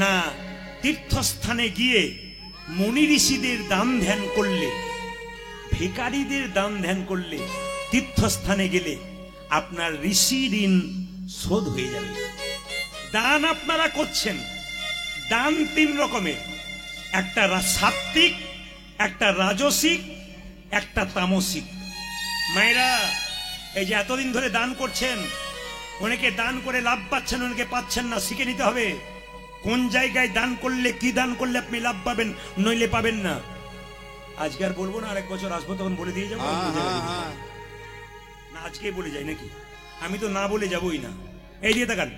না, তীর্থস্থানে গিয়ে মুনি ঋষিদের দান ধ্যান করলে, ভিখারীদের দান ধ্যান করলে, তীর্থস্থানে গেলে আপনার ঋষি ঋণ শোধ হয়ে যাবে। দান আপনারা করছেন, দান 3 রকমের, একটা সাত্ত্বিক, একটা রাজসিক, একটা তামসিক। মায়েরা, এই যে এতদিন ধরে দান করছেন, অনেকে দান করে লাভ পাচ্ছেন, অনেকে পাচ্ছেন না, শিখে নিতে হবে কোন জায়গায় দান করলে, কি দান করলে আপনি লাভ পাবেন, নইলে পাবেন না। আজকে আর বলবো না, আরেক বছর আসবো তখন বলে দিয়ে যাবো। না, আজকেই বলে যাই নাকি? আমি তো না বলে যাবোই না। এই দিয়ে তাকান,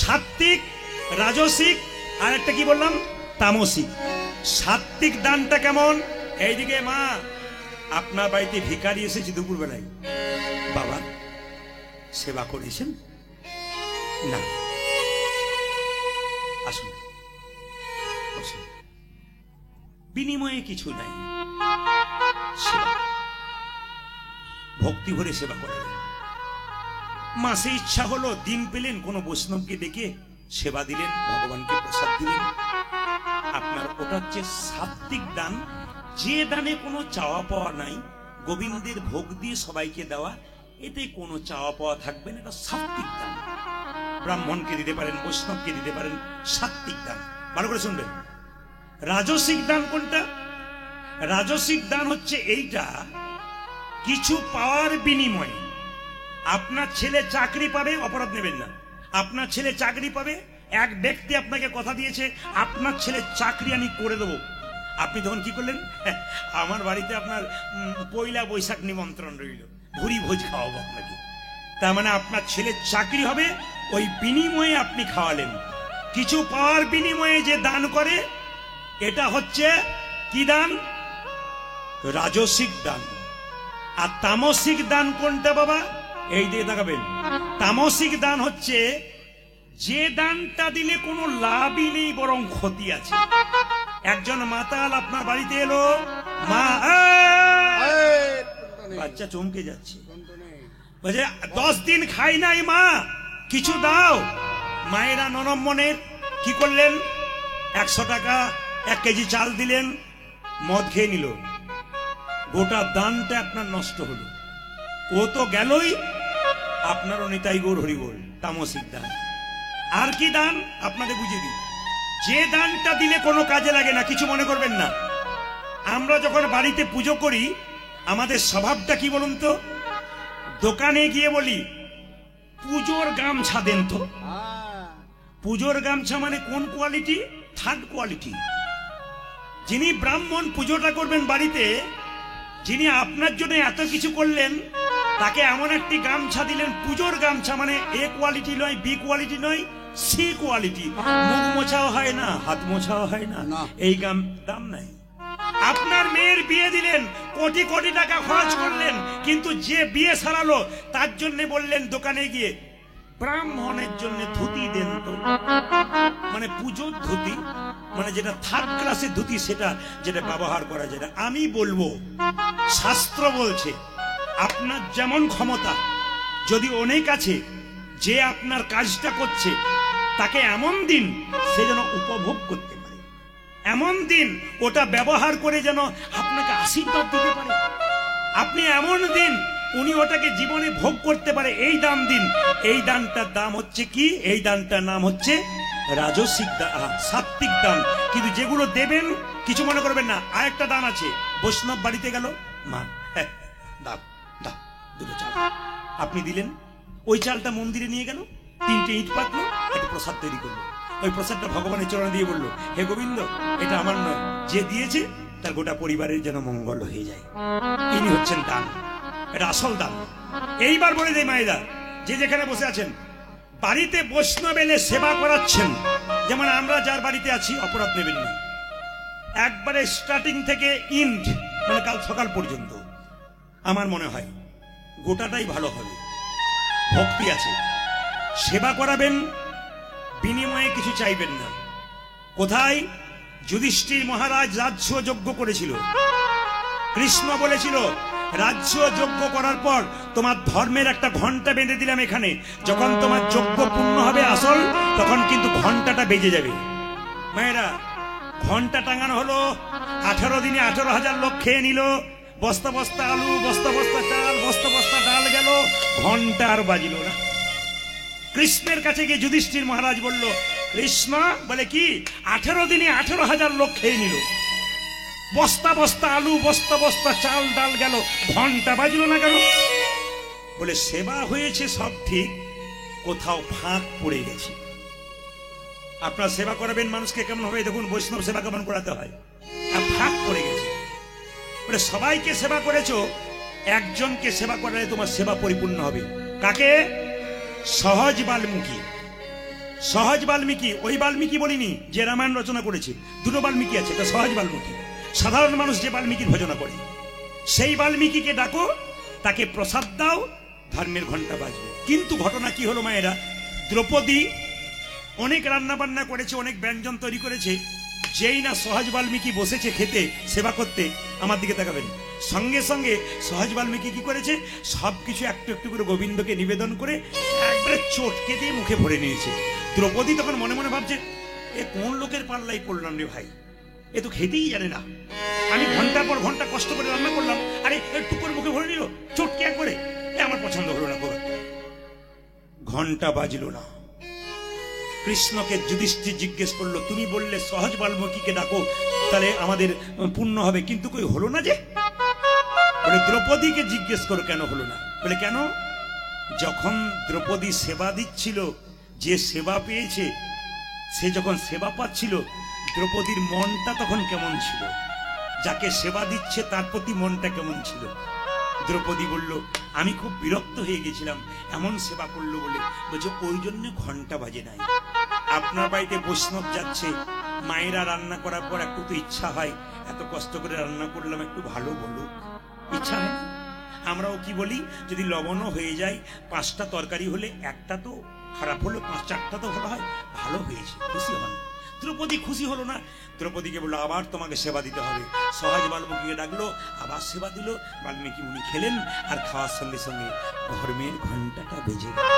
সাত্ত্বিক, রাজসিক, আর একটা কি বললাম, তামসিক। সাত্ত্বিক দানটা কেমন? এইদিকে মা, আপনার বাড়িতে ভিখারি এসেছে দুপুর বেলায়, বাবা সেবা করেছেন না, আসুন বসুন, বিনিময়ে কিছু নাই, ভক্তি ভরে সেবা করেন। মাসে ইচ্ছা হলো, দিন পেলেন, কোন বৈষ্ণবকে ডেকে সেবা দিলেন, ভগবানকে প্রসাদ দিলেন, আপনার ওটা হচ্ছে সাত্ত্বিক দান। যে দানে কোনো চাওয়া পাওয়া নাই, গোবিন্দের ভোগ দিয়ে সবাইকে দেওয়া, এতে কোনো চাওয়া পাওয়া থাকবে না, এটা সাত্ত্বিক দান। ব্রাহ্মণকে দিতে পারেন, বৈষ্ণবকে দিতে পারেন, সাত্ত্বিক দান। ভালো করে শুনবেন। রাজসিক দান কোনটা? রাজসিক দান হচ্ছে এইটা, কিছু পাওয়ার বিনিময়ে। আপনার ছেলে চাকরি পাবে, অপরাধ নেবেন না, আপনার ছেলে চাকরি পাবে, এক ব্যক্তি আপনাকে কথা দিয়েছে আপনার ছেলে চাকরি আমি করে দেবো, আপনি তখন কি করলেন? আমার বাড়িতে আপনার পয়লা বৈশাখ নিমন্ত্রণ রইল, ভুরি ভোজ খাওয়াবো আপনাকে। তার মানে আপনার ছেলের চাকরি হবে, ওই বিনিময়ে আপনি খাওয়ালেন। কিছু পাওয়ার বিনিময়ে যে দান করে, এটা হচ্ছে কি দান? রাজসিক দান। আর তামসিক দান কোনটা বাবা? এই দিয়ে দেখাবেন। তামসিক দান হচ্ছে যে দানটা দিলে কোনো লাভই নেই, বরং ক্ষতি আছে। একজন মাতাল আপনার বাড়িতে এলো, মা বাচ্চা চমকে যাচ্ছে, বলছে 10 দিন খাই নাই মা, কিছু দাও। মায়েরা নরম মনের কি করলেন? 100 টাকা 1 কেজি চাল দিলেন, মদ খেয়ে নিল। গোটা দানটা আপনার নষ্ট হলো। ও তো গেলই, আপনারও নিতাই গৌর হরি বল। তামসিক দান। আর কি দান আপনাদের বুঝিয়ে দিই। যে দানটা দিলে কোনো কাজে লাগে না, কিছু মনে করবেন না। আমরা যখন বাড়িতে পুজো করি, আমাদের স্বভাবটা কি বলুন তো? দোকানে গিয়ে বলি পুজোর গামছা দেন তো। পুজোর গামছা মানে কোন কোয়ালিটি? 3rd quality. যিনি ব্রাহ্মণ পুজোটা করবেন বাড়িতে, যিনি আপনার জন্য এত কিছু করলেন, তাকে এমন একটি গামছা দিলেন, পুজোর গামছা মানে A কোয়ালিটি নয়, B কোয়ালিটি নয়, C কোয়ালিটি। মুখ মোছাও হয় না, হাত মোছাও হয় না, এই দাম নাই। আপনার মেয়ের বিয়ে দিলেন, কোটি কোটি টাকা খরচ করলেন, কিন্তু যে বিয়ে সারালো তার জন্য বললেন দোকানে গিয়ে ব্রাহ্মণের জন্য ধুতি দেন তো। মানে পুজোর ধুতি, মানে যেটা 3rd ক্লাসের ধুতি, সেটা যেটা ব্যবহার করা যায় না। আমি বলবো, শাস্ত্র বলছে আপনার যেমন ক্ষমতা, যদি অনেক আছে, যে আপনার কাজটা করছে তাকে এমন দিন সে যেন উপভোগ করতে পারে, এমন দিন ওটা ব্যবহার করে যেন আপনাকে আশীর্বাদ দিতে পারে। আপনি এমন দিন উনি ওটাকে জীবনে ভোগ করতে পারে, এই দান দিন। এই দানটার দাম হচ্ছে কি? এই দানটার নাম হচ্ছে রাজসিক দান, সাত্বিক দান। কিন্তু যেগুলো দেবেন কিছু মনে করবেন না। আরেকটা দান আছে। বৈষ্ণব বাড়িতে গেল, মা দাও দাও 2 চাল, আপনি দিলেন। ওই চালটা মন্দিরে নিয়ে গেল, 3টে ইট পাতলো, একটা প্রসাদ তৈরি করলো। ওই প্রসাদটা ভগবানের চরণে দিয়ে বললো, হে গোবিন্দ, এটা আমার নয়, যে দিয়েছে তার গোটা পরিবারের যেন মঙ্গল হয়ে যায়। ইনি হচ্ছেন দান, এটা আসল দান। এইবার বলে দেয় মায়েরা, যে যেখানে বসে আছেন, বাড়িতে বৈষ্ণব এলে সেবা করাচ্ছেন, যেমন আমরা যার বাড়িতে আছি, অপরাধ নেবেন না। একবারে স্টার্টিং থেকে ইন্ড, মানে কাল সকাল পর্যন্ত, আমার মনে হয় গোটাটাই ভালো হবে। ভক্তি আছে, সেবা করাবেন, বিনিময়ে কিছু চাইবেন না। কোথায়? যুধিষ্ঠির মহারাজ রাজ্য যজ্ঞ করেছিল। কৃষ্ণ বলেছিল, রাজ্য যজ্ঞ করার পর তোমার ধর্মের একটা ঘন্টা বেঁধে দিলাম এখানে, যখন তোমার যজ্ঞ পূর্ণ হবে আসল, তখন কিন্তু ঘন্টাটা বেজে যাবে। মায়েরা, ঘন্টা টাঙানো হলো, 18 দিনে 18,000 লোক খেয়ে নিল। বস্তা বস্তা আলু, বস্তা বস্তা চাল, বস্তা বস্তা ডাল গেল, ঘন্টা আর বাজিল না। কৃষ্ণের কাছে গিয়ে যুধিষ্ঠির মহারাজ বলল, কৃষ্ণ বলে কি, 18 দিনে 18,000 লোক খেয়ে নিল, বস্তা বস্তা আলু, বস্তা বস্তা চাল ডাল গেল, ঘন্টা বাজলো না কেন? বলে সেবা হয়েছে সব ঠিক, কোথাও ফাঁক পড়ে গেছে। আপনার সেবা করাবেন মানুষকে কেমন হবে দেখুন, বৈষ্ণব সেবা কেমন করাতে হয়, আর ফাঁক পড়ে গেছে। বলে সবাইকে সেবা করেছো, একজনকে সেবা করালে তোমার সেবা পরিপূর্ণ হবে। কাকে? সহজ বাল্মীকি। সহজ বাল্মীকি, ওই বাল্মীকি বলিনি যে রামায়ণ রচনা করেছে, 2টো বাল্মীকি আছে, এটা সহজ বাল্মীকি। সাধারণ মানুষ যে বাল্মীকির ভজনা করে, সেই বাল্মীকিকে ডাকো, তাকে প্রসাদ দাও, ধর্মের ঘন্টা বাজবে। কিন্তু ঘটনা কি হলো মায়েরা, দ্রৌপদী অনেক রান্না বান্না করেছে, অনেক ব্যঞ্জন তৈরি করেছে, যেই না সহজ বাল্মীকি বসেছে খেতে, সেবা করতে, আমার দিকে তাকাবেন, সঙ্গে সঙ্গে সহজ বাল্মীকি কি করেছে, সবকিছু একটু একটু করে গোবিন্দকে নিবেদন করে একবারে চটকে দিয়ে মুখে ভরে নিয়েছে। দ্রৌপদী তখন মনে মনে ভাবছে, এ কোন লোকের পাল্লাই পড়লাম রে ভাই, এ তো খেতেই জানে না, আমি ঘন্টার পর ঘন্টা কষ্ট করে রান্না করলাম, আরে একটু করে মুখে ভরে নিল চটকে একবারে, আমার পছন্দ হলো না। ঘন্টা বাজলো না। কৃষ্ণকে যুধিষ্ঠির জিজ্ঞেস করলো, তুমি বললে সহজ বাল্মীকিকে ডাকো, তাহলে আমাদের পূর্ণ হবে, কিন্তু কই হলো না যে? বলে দ্রৌপদীকে জিজ্ঞেস করো কেন হলো না। বলে কেন? যখন দ্রৌপদী সেবা দিচ্ছিল, যে সেবা পেয়েছে সে যখন সেবা পাচ্ছিল, দ্রৌপদীর মনটা তখন কেমন ছিল, যাকে সেবা দিচ্ছে তার প্রতি মনটা কেমন ছিল? দ্রৌপদী বলল, আমি খুব বিরক্ত হয়ে গেছিলাম, এমন সেবা করলো বলে। বলছে ওই জন্য ঘন্টা বাজে নাই। আপনার বাড়িতে বৈষ্ণব যাচ্ছে, মায়েরা রান্না করার পর একটু তো ইচ্ছা হয়, এত কষ্ট করে রান্না করলাম একটু ভালো বলুক, ইচ্ছা হয় না? আমরাও কি বলি, যদি লবণও হয়ে যায়, 5টা তরকারি হলে একটা তো খারাপ হলো, 5-4টা তো ভালো হয়, ভালো হয়েছে, খুশি হন। দ্রৌপদী খুশি হলো না। দ্রৌপদীকে বললো আবার তোমাকে সেবা দিতে হবে। সহজ বাল্মীকিকে ডাকলো, আবার সেবা দিল। বাল্মীকি মুনি খেলেন, আর খাওয়ার সঙ্গে সঙ্গে ধর্মের ঘন্টাটা বেজে গেল।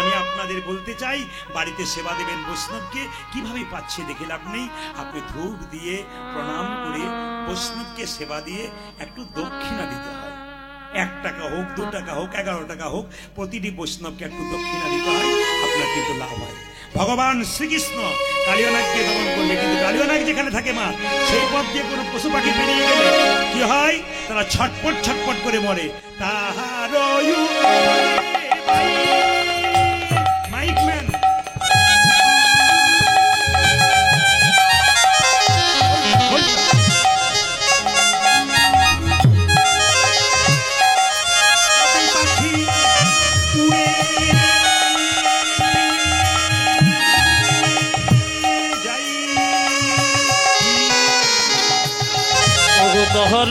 আমি আপনাদের বলতে চাই, বাড়িতে সেবা দেবেন বৈষ্ণবকে, কিভাবে পাচ্ছে দেখে লাভ নেই। আপনি ধূপ দিয়ে প্রণাম করে বৈষ্ণবকে সেবা দিয়ে একটু দক্ষিণা দিতে হয়। 1 টাকা হোক, 2 টাকা হোক, 11 টাকা হোক, প্রতিটি বৈষ্ণবকে একটু দক্ষিণা দিতে হয়, আপনার কিন্তু লাভ হয়। ভগবান শ্রীকৃষ্ণ কালিয়ানাগকে দমন করবে, কিন্তু কালিয়ানাগ যেখানে থাকে মা, সেই পথ দিয়ে কোনো পশু পাখি পেরিয়ে গেলে কি হয়, তারা ছটপট ছটপট করে মরে। তাহার মাইকম্যান
তহর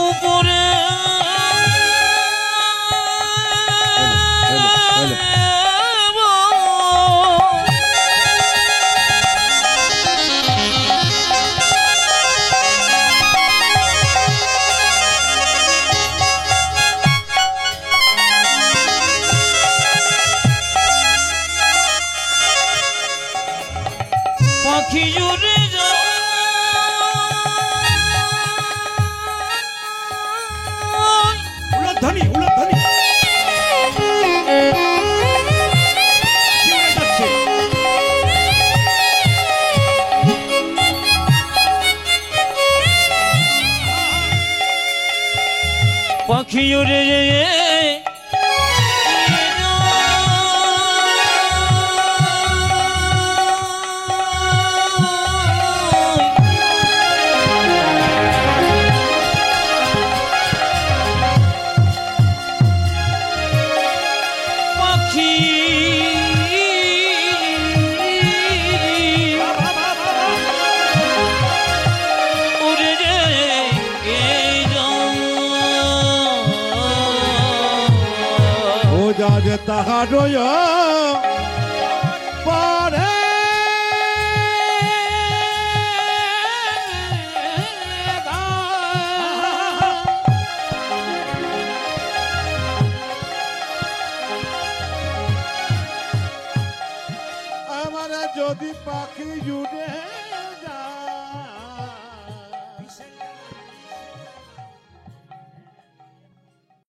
উপরে পাখি জুড়ে
উলধ্বনি উলধ্বনি যাচ্ছে।
পাখি উড়ে
যে তাহার পরে আমার যদি পাখি জুড়ে